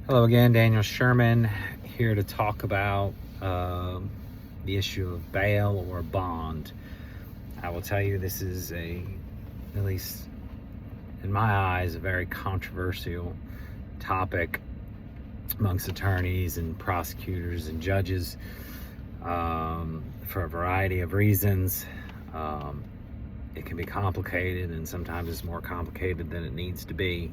Hello again, Daniel Sherman here to talk about the issue of bail or bond. I will tell you this is at least in my eyes, a very controversial topic amongst attorneys and prosecutors and judges for a variety of reasons. It can be complicated, and sometimes it's more complicated than it needs to be.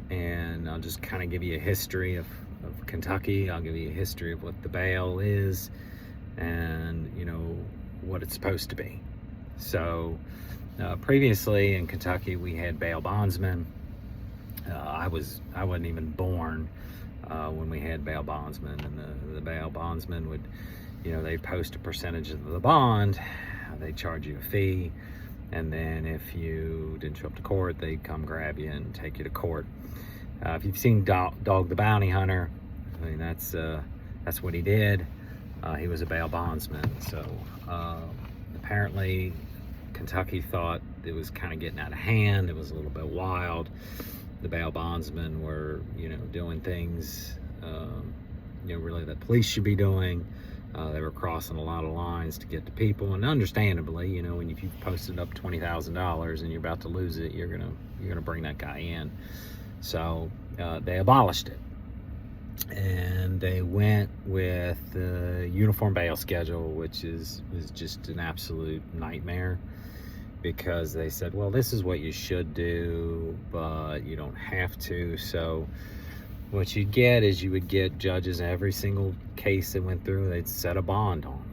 And I'll just kind of give you a history of Kentucky. I'll give you a history of what the bail is and, what it's supposed to be. So previously in Kentucky, we had bail bondsmen. I wasn't even born when we had bail bondsmen, and the bail bondsmen would, they'd post a percentage of the bond. They'd charge you a fee. And then if you didn't show up to court, they'd come grab you and take you to court. If you've seen Dog the Bounty Hunter, I mean, that's what he did. He was a bail bondsman. So apparently Kentucky thought it was kind of getting out of hand. It was a little bit wild. The bail bondsmen were, doing things, really that police should be doing. They were crossing a lot of lines to get to people, and understandably, when you posted up $20,000 and you're about to lose it, you're gonna bring that guy in. So they abolished it, and they went with the uniform bail schedule, which was just an absolute nightmare, because they said, well, this is what you should do, but you don't have to. So what you'd get is you would get judges every single case that went through, they'd set a bond on you.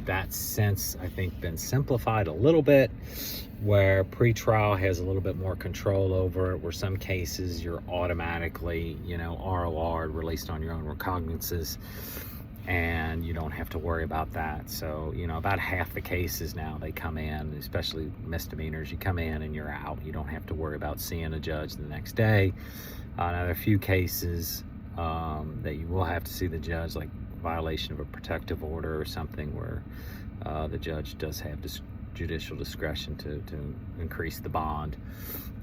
That's since, I think, been simplified a little bit, where pretrial has a little bit more control over it, where some cases you're automatically, ROR, released on your own recognizances, and you don't have to worry about that. So, about half the cases now, they come in, especially misdemeanors, you come in and you're out. You don't have to worry about seeing a judge the next day. Now, there are a few cases that you will have to see the judge, like violation of a protective order or something, where the judge does have judicial discretion to increase the bond.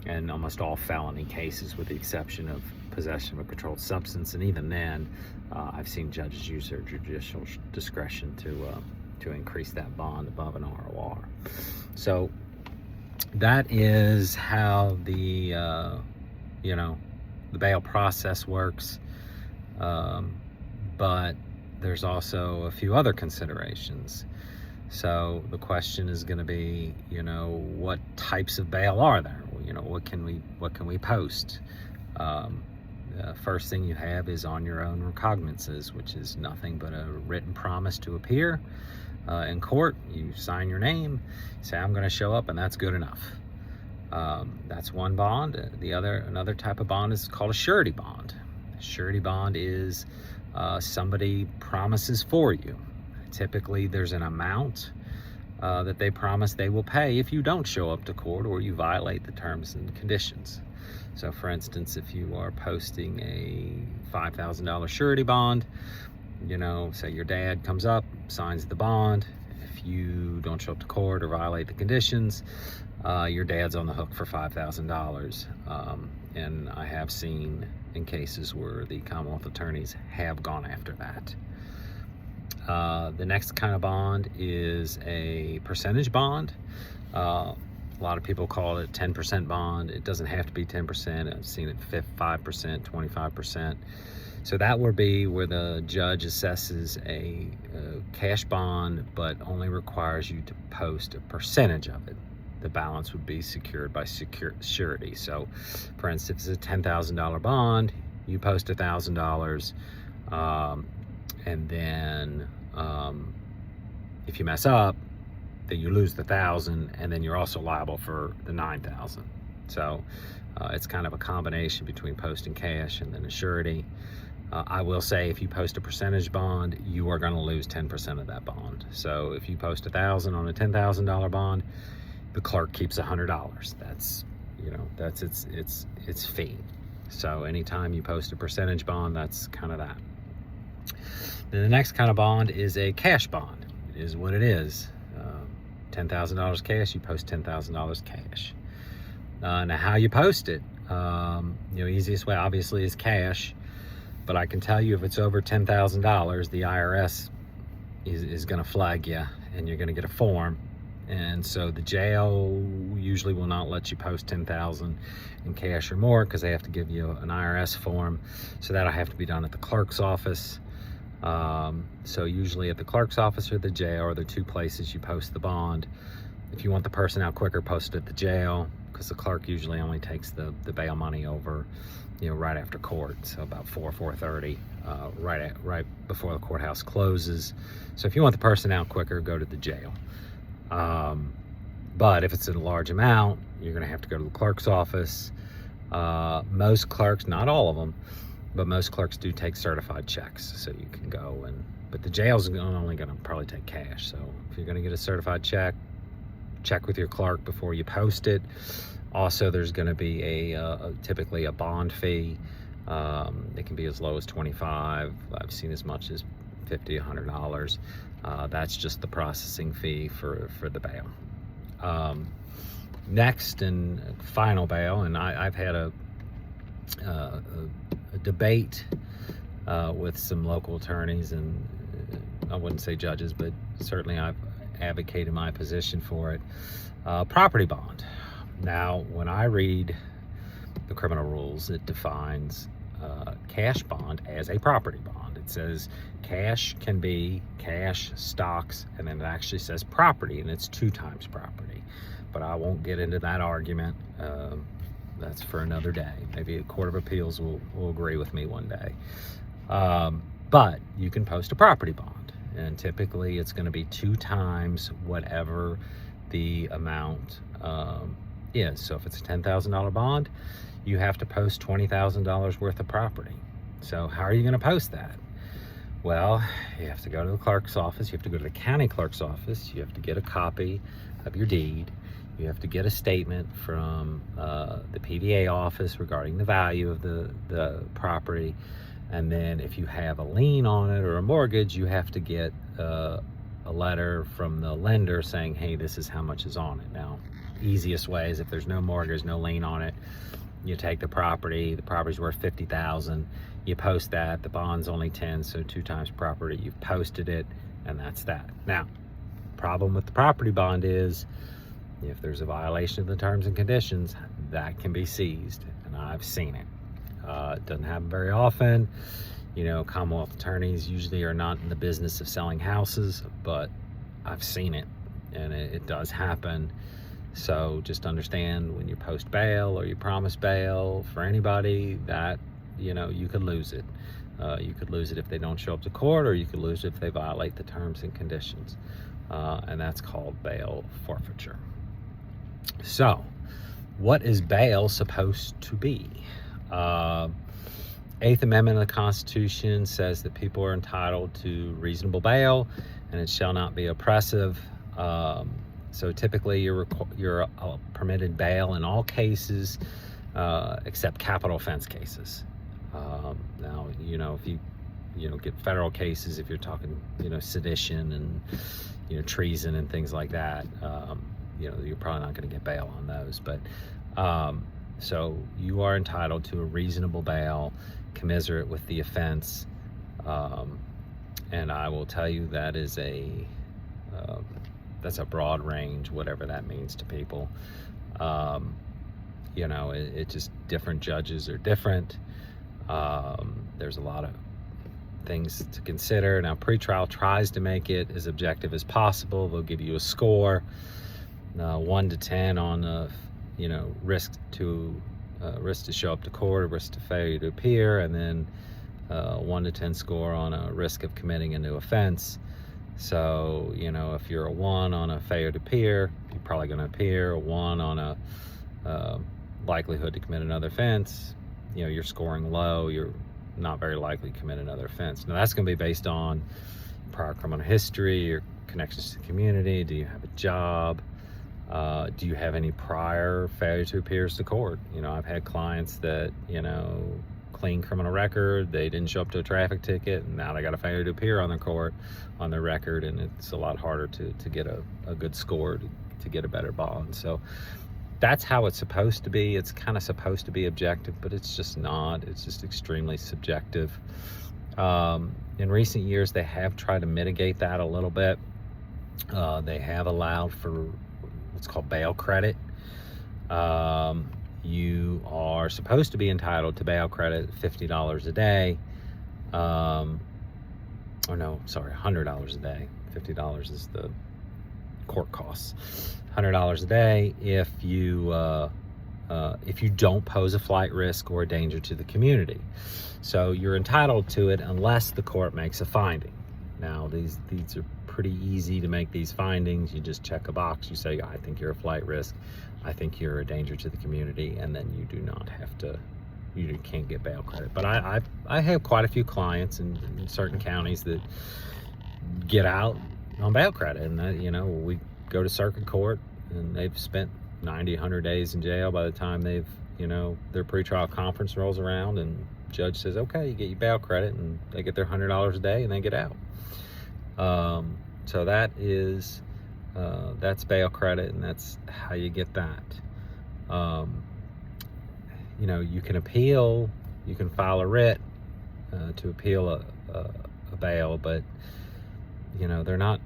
And almost all felony cases, with the exception of possession of a controlled substance, and even then, I've seen judges use their judicial discretion to increase that bond above an ROR. So that is how the bail process works, but there's also a few other considerations. So the question is going to be, what types of bail are there? What can we post? The first thing you have is on your own recognizances, which is nothing but a written promise to appear in court. You sign your name, say, I'm going to show up, and that's good enough. That's one bond. Another type of bond is called a surety bond. A surety bond is somebody promises for you. Typically, there's an amount that they promise they will pay if you don't show up to court or you violate the terms and conditions. So, for instance, if you are posting a $5,000 surety bond, say your dad comes up, signs the bond. If you don't show up to court or violate the conditions, your dad's on the hook for $5,000. And I have seen in cases where the Commonwealth attorneys have gone after that. The next kind of bond is a percentage bond. A lot of people call it 10% bond. It doesn't have to be 10%. I've seen it 5%, 25%. So that would be where the judge assesses a cash bond, but only requires you to post a percentage of it. The balance would be secured by surety. So, for instance, if it's a $10,000 bond, you post $1,000, and then if you mess up, then you lose the $1,000, and then you're also liable for the $9,000. So it's kind of a combination between posting cash and then a surety. I will say, if you post a percentage bond, you are going to lose 10% of that bond. So if you post $1,000 on a $10,000 bond, the clerk keeps $100. That's its fee. So anytime you post a percentage bond, that's kind of that. Then the next kind of bond is a cash bond. It is what it is. $10,000 cash, you post $10,000 cash. Now how you post it, Easiest way obviously is cash, but I can tell you if it's over $10,000, the IRS is going to flag you, and you're going to get a form. And so the jail usually will not let you post $10,000 in cash or more, because they have to give you an IRS form. So that'll have to be done at the clerk's office. So usually at the clerk's office or the jail are the two places you post the bond. If you want the person out quicker, post it at the jail, because the clerk usually only takes the bail money over, right after court. So about 4:30, right before the courthouse closes. So if you want the person out quicker, go to the jail. But if it's a large amount, you're going to have to go to the clerk's office. Most clerks, not all of them, but most clerks do take certified checks, so you can go but the jail's only going to probably take cash. So if you're going to get a certified check, check with your clerk before you post it. Also, there's going to be typically a bond fee. It can be as low as $25. I've seen as much as $50, $100. That's just the processing fee for the bail. Next and final bail, and I've had a debate with some local attorneys, and I wouldn't say judges, but certainly I've advocated my position for it. Property bond. Now, when I read the criminal rules, it defines cash bond as a property bond. It says cash can be cash, stocks, and then it actually says property, and it's 2 times property. But I won't get into that argument. That's for another day. Maybe a court of appeals will agree with me one day. But you can post a property bond, and typically it's going to be 2 times whatever the amount is. So if it's a $10,000 bond, you have to post $20,000 worth of property. So how are you going to post that? Well, you have to go to the clerk's office. You have to go to the county clerk's office. You have to get a copy of your deed. You have to get a statement from the PVA office regarding the value of the property. And then if you have a lien on it or a mortgage, you have to get a letter from the lender saying, hey, this is how much is on it. Now, easiest way is if there's no mortgage, no lien on it, you take the property's worth $50,000, you post that, the bond's only 10, so 2 times property, you've posted it, and that's that. Now, problem with the property bond is if there's a violation of the terms and conditions, that can be seized, and I've seen it. It doesn't happen very often. Commonwealth attorneys usually are not in the business of selling houses, but I've seen it, and it does happen. So just understand, when you post bail or you promise bail for anybody, that you could lose it. You could lose it if they don't show up to court, or you could lose it if they violate the terms and conditions, and that's called bail forfeiture. So what is bail supposed to be? 8th Amendment of the Constitution says that people are entitled to reasonable bail, and it shall not be oppressive. So typically you're permitted bail in all cases except capital offense cases. Now, if you get federal cases, if you're talking, sedition and, treason and things like that, you're probably not going to get bail on those. But so you are entitled to a reasonable bail commensurate with the offense. And I will tell you that is that's a broad range, whatever that means to people. It just, different judges are different. There's a lot of things to consider. Now, pretrial tries to make it as objective as possible. They'll give you a score, 1 to 10 on risk to show up to court, risk to failure to appear, and then 1 to 10 score on a risk of committing a new offense. So, if you're a 1 on a failure to appear, you're probably going to appear. A 1 on a likelihood to commit another offense, you're scoring low. You're not very likely to commit another offense. Now, that's going to be based on prior criminal history, your connections to the community. Do you have a job? Do you have any prior failure to appears to court? I've had clients that, clean criminal record, they didn't show up to a traffic ticket, and now they got a failure to appear on their record, and it's a lot harder to get a good score to get a better bond. So that's how it's supposed to be. It's kind of supposed to be objective, but it's just not. It's just extremely subjective. In recent years, they have tried to mitigate that a little bit. They have allowed for what's called bail credit. You are supposed to be entitled to bail credit, $50 a day. Or no, sorry, $100 a day. $50 is the court costs. $100 a day if you don't pose a flight risk or a danger to the community. So you're entitled to it unless the court makes a finding. Now these are pretty easy to make these findings. You just check a box. You say, I think you're a flight risk. I think you're a danger to the community, and then you do not have to. You can't get bail credit. But I have quite a few clients in certain counties that get out on bail credit, and we go to circuit court, and they've spent 90, 100 days in jail by the time they've, their pretrial conference rolls around, and judge says, okay, you get your bail credit, and they get their $100 a day, and they get out. So that is, that's bail credit, and that's how you get that. You can appeal, you can file a writ to appeal a bail, but they're not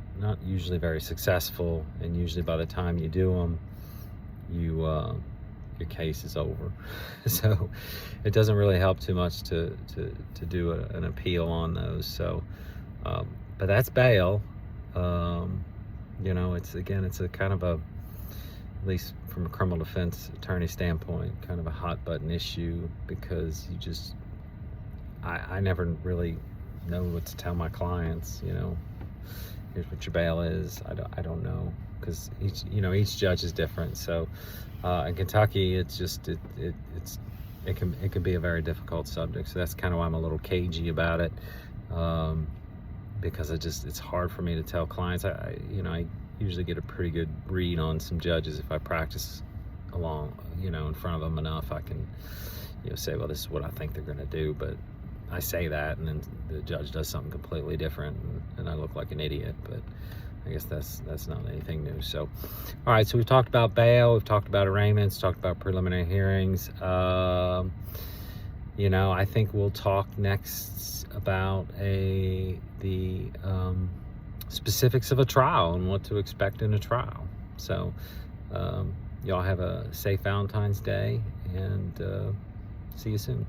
usually very successful, and usually by the time you do them, your case is over. So it doesn't really help too much to do an appeal on those. So but that's bail. It's a kind of a, at least from a criminal defense attorney standpoint, kind of a hot button issue, because I never really know what to tell my clients. Here's what your bail is. I don't know, because each judge is different. So in Kentucky, it can be a very difficult subject. So that's kind of why I'm a little cagey about it, because it's hard for me to tell clients. I usually get a pretty good read on some judges if I practice in front of them enough. I can say, well, this is what I think they're going to do, but I say that, and then the judge does something completely different, and I look like an idiot. But I guess that's not anything new. So, all right. So we've talked about bail, we've talked about arraignments, talked about preliminary hearings. I think we'll talk next about the specifics of a trial and what to expect in a trial. So, y'all have a safe Valentine's Day, and see you soon.